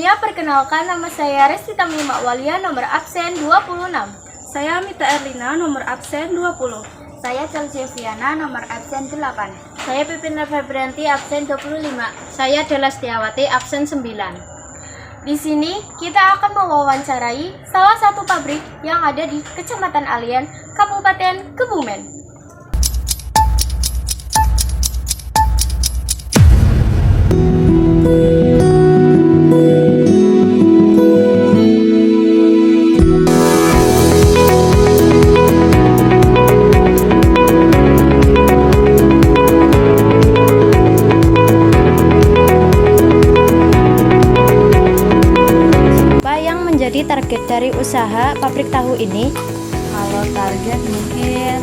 Selanjutnya perkenalkan, nama saya Resti Tamima Walia, nomor absen 26. Saya Mita Erlina, nomor absen 20. Saya Chelsea Viana, nomor absen 8. Saya Pipina Febrianti, absen 25. Saya Della Setiawati, absen 9. Di sini kita akan mewawancarai salah satu pabrik yang ada di Kecamatan Alian, Kabupaten Kebumen. Target dari usaha pabrik tahu ini? Kalau target mungkin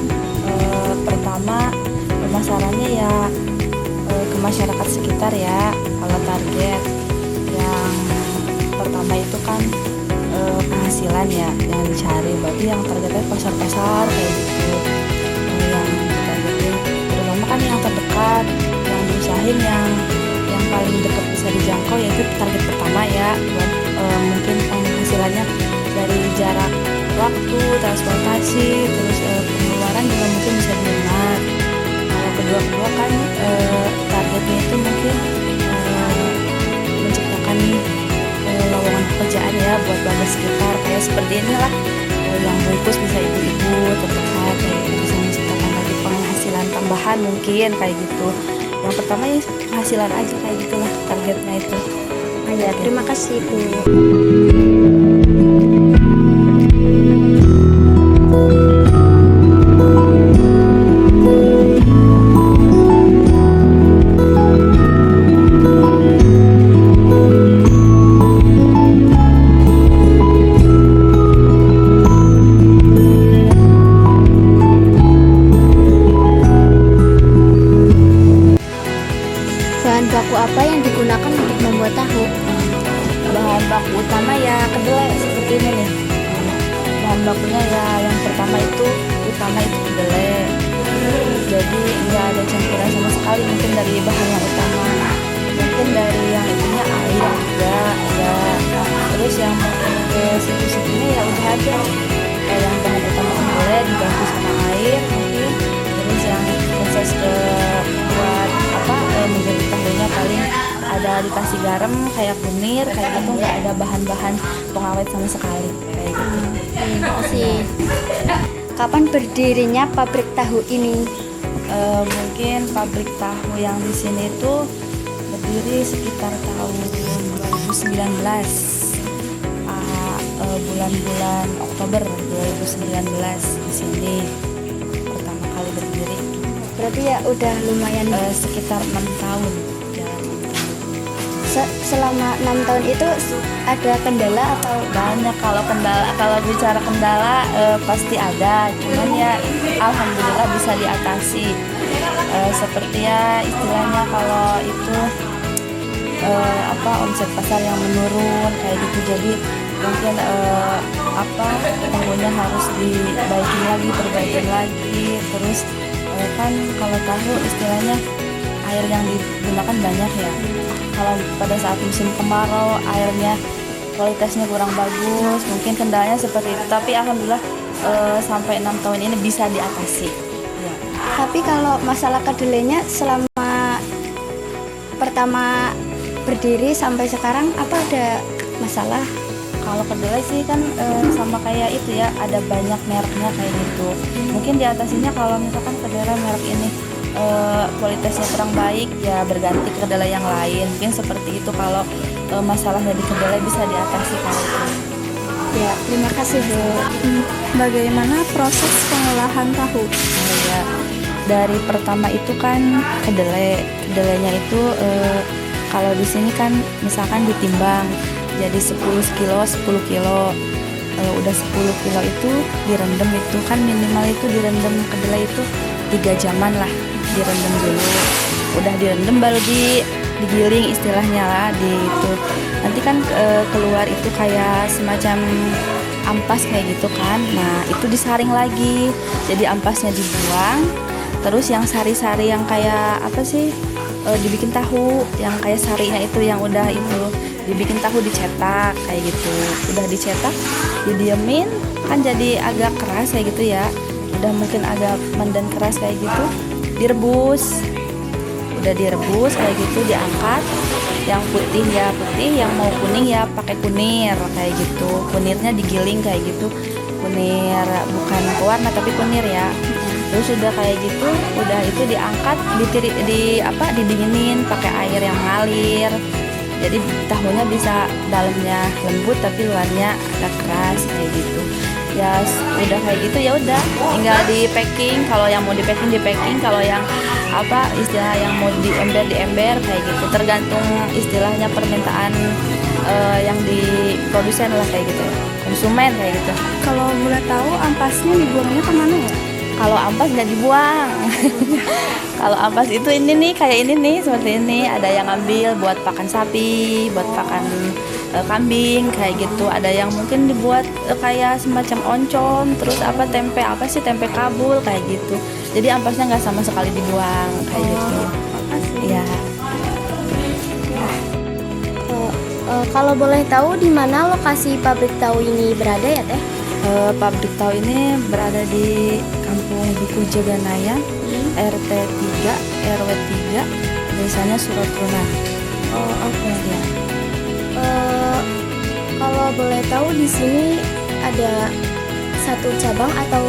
pertama pemasarannya ya ke masyarakat sekitar ya. Kalau target yang pertama itu kan penghasilan ya yang dicari, berarti yang targetnya pasar-pasar kayak gitu yang ditargetin, terutama kan yang terdekat, yang diusahain yang paling dekat bisa dijangkau, yaitu target pertama ya, buat mungkin penghasilannya dari jarak waktu, transportasi, terus pengeluaran juga mungkin bisa dihemat. Kalau kedua kan targetnya itu mungkin menciptakan lowongan pekerjaan ya buat warga sekitar, kayak seperti inilah yang bungkus bisa ibu-ibu terdekat, bisa menciptakan lagi penghasilan tambahan mungkin kayak gitu. Yang pertama ya penghasilan aja kayak gitulah targetnya itu. Ya, terima kasih Bu. Bahan baku apa yang digunakan untuk membuat tahu? Bahan baku utama ya kedelai seperti ini nih. Bahan bakunya ya yang pertama itu kedelai. Jadi nggak ada campuran sama sekali, mungkin dari bahan yang utama. Mungkin dari yang itunya air juga ada. Terus yang ke situ-situnya ya udah aja. Kayak yang bahan utama kedelai dibantu sama air mungkin. Terus yang proses ke buat menjadi tahunya paling ada dikasih garam kayak kunir kayak gitu, nggak ada bahan-bahan pengawet sama sekali kayak gitu. Terima kasih. Kapan berdirinya pabrik tahu ini? Mungkin pabrik tahu yang di sini itu berdiri sekitar tahun 2019, bulan-bulan Oktober 2019 di sini pertama kali berdiri. Berarti ya udah lumayan sekitar 6 tahun ya. Selama 6 tahun itu ada kendala atau? Banyak. Kalau bicara kendala pasti ada, cuman ya alhamdulillah bisa diatasi. Seperti ya istilahnya kalau itu omset pasar yang menurun kayak gitu, jadi mungkin pengguna harus perbaikin lagi. Terus kan kalau tahu istilahnya air yang digunakan banyak ya. Kalau pada saat musim kemarau airnya kualitasnya kurang bagus, mungkin kendalanya seperti itu. Tapi alhamdulillah sampai 6 tahun ini bisa diatasi ya. Tapi kalau masalah kedelainya selama pertama berdiri sampai sekarang apa ada masalah? Kalau kedelai sih kan sama kayak itu ya, ada banyak mereknya kayak gitu. Mungkin diatasinya kalau misalkan kedelai merek ini kualitasnya kurang baik ya berganti ke kedelai yang lain. Mungkin seperti itu kalau masalahnya di kedelai bisa diatasi kalau itu. Ya, terima kasih Bu. Bagaimana proses pengolahan tahu? Ya, dari pertama itu kan kedelainya itu kalau di sini kan misalkan ditimbang jadi 10 kilo, udah 10 kilo itu direndam, itu kan minimal itu direndam kedelai itu 3 jaman lah, direndam dulu. Udah direndam baru digiling istilahnya lah itu. Nanti kan keluar itu kayak semacam ampas kayak gitu kan. Nah itu disaring lagi, jadi ampasnya dibuang. Terus yang sari-sari yang kayak apa sih dibikin tahu, yang kayak sarinya itu yang udah itu dibikin tahu dicetak kayak gitu. Udah dicetak, didiemin kan jadi agak keras kayak gitu ya. Udah mungkin agak mendan keras kayak gitu, direbus. Udah direbus kayak gitu, diangkat. Yang putih ya putih, yang mau kuning ya pakai kunir kayak gitu. Kunirnya digiling kayak gitu. Kunir bukan pewarna tapi kunir ya. Terus udah kayak gitu, udah itu diangkat, didinginin pakai air yang mengalir. Jadi tahunya bisa dalamnya lembut tapi luarnya agak keras kayak gitu. Ya udah kayak gitu ya udah, tinggal di packing. Kalau yang mau di packing, kalau yang istilah yang mau di ember kayak gitu. Tergantung istilahnya permintaan yang di produsen lah kayak gitu, konsumen kayak gitu. Kalau boleh tahu ampasnya dibuangnya kemana ya? Kalau ampas nggak dibuang. Kalau ampas itu ini nih, kayak ini nih, seperti ini. Ada yang ambil buat pakan sapi, buat pakan kambing kayak gitu. Ada yang mungkin dibuat kayak semacam oncom, terus tempe kabul kayak gitu. Jadi ampasnya nggak sama sekali dibuang kayak gitu. Iya. Kalau boleh tahu di mana lokasi pabrik tahu ini berada ya Teh? Pabrik tahu ini berada di Kampung Duku Jaganaya, RT 3, RW 3, desanya Suratuna. Oh, oke. Ya. Kalau boleh tahu di sini ada satu cabang atau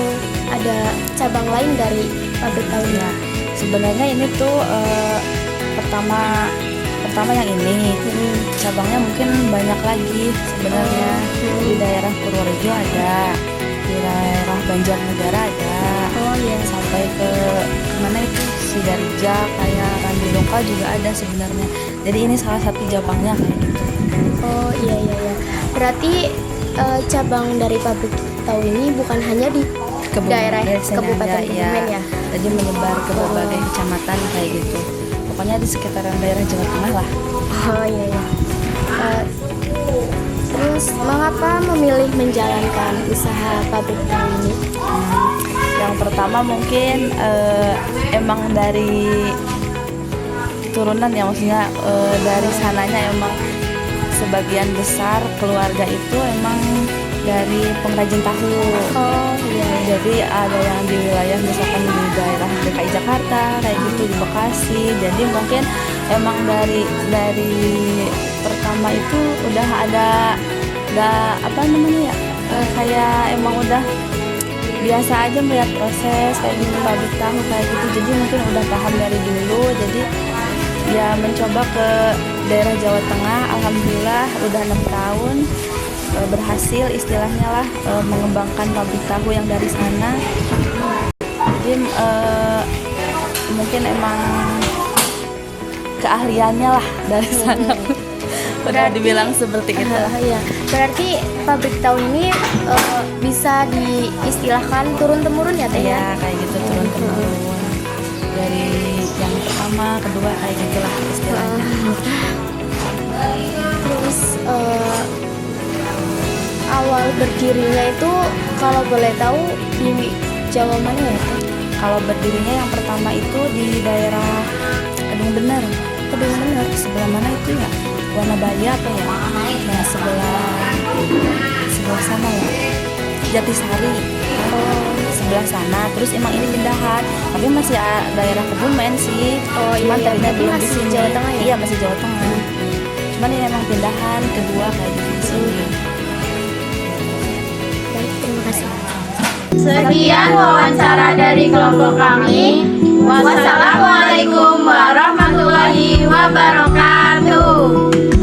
ada cabang lain dari pabrik tahu ini? Ya, sebenarnya ini tuh pertama yang ini. Cabangnya mungkin banyak lagi sebenarnya. Di daerah Purworejo ada, di daerah Banjarnegara ada. Oh iya. Sampai ke mana itu Sidarija, kayak Randulongka juga ada sebenarnya. Jadi ini salah satu cabangnya kayak gitu. Oh iya. Berarti cabang dari pabrik tahu ini bukan hanya di daerah Kabupaten Kebumen ya? Jadi menyebar ke berbagai kecamatan kayak gitu. Pokoknya di sekitaran daerah Jawa Tengah lah. Oh iya. Terus mengapa memilih menjalankan usaha pabrik tahu ini? Yang pertama mungkin emang dari turunan ya, maksudnya dari sananya emang sebagian besar keluarga itu emang dari pengrajin tahu. Oh iya. Jadi ada yang di wilayah misalkan di daerah DKI Jakarta kayak gitu, di Bekasi. Jadi mungkin emang dari pertama itu udah ada kayak emang udah biasa aja melihat proses kayak gitu pabrik tahu kayak gitu. Jadi mungkin udah paham dari dulu. Jadi ya mencoba ke daerah Jawa Tengah, alhamdulillah udah 6 tahun berhasil istilahnya lah mengembangkan pabrik tahu yang dari sana. Jadi mungkin emang keahliannya lah dari sana. Udah dibilang seperti itu. Iya. Berarti pabrik tahu ini bisa diistilahkan turun temurun ya Teh ya? Iya kayak gitu, turun temurun. Dari yang pertama, kedua kayak gitulah istilahnya. Terus awal berdirinya itu kalau boleh tahu di Jawa mana ya Teh? Kalau berdirinya yang pertama itu di daerah Kedung Bener. Sebelah mana itu ya? Wanabaya apa ya? Nah sebelah sana ya. Jatisari. Sebelah sana. Terus emang ini pindahan, tapi masih daerah Kebumen sih. Cuman tadinya belum di sini. Jawa Tengah ya? Iya masih Jawa Tengah. Cuman ini emang pindahan kedua kayak gitu di sini. Baik, terima kasih. Sekian wawancara dari kelompok kami. Wassalamualaikum warahmatullahi wabarakatuh.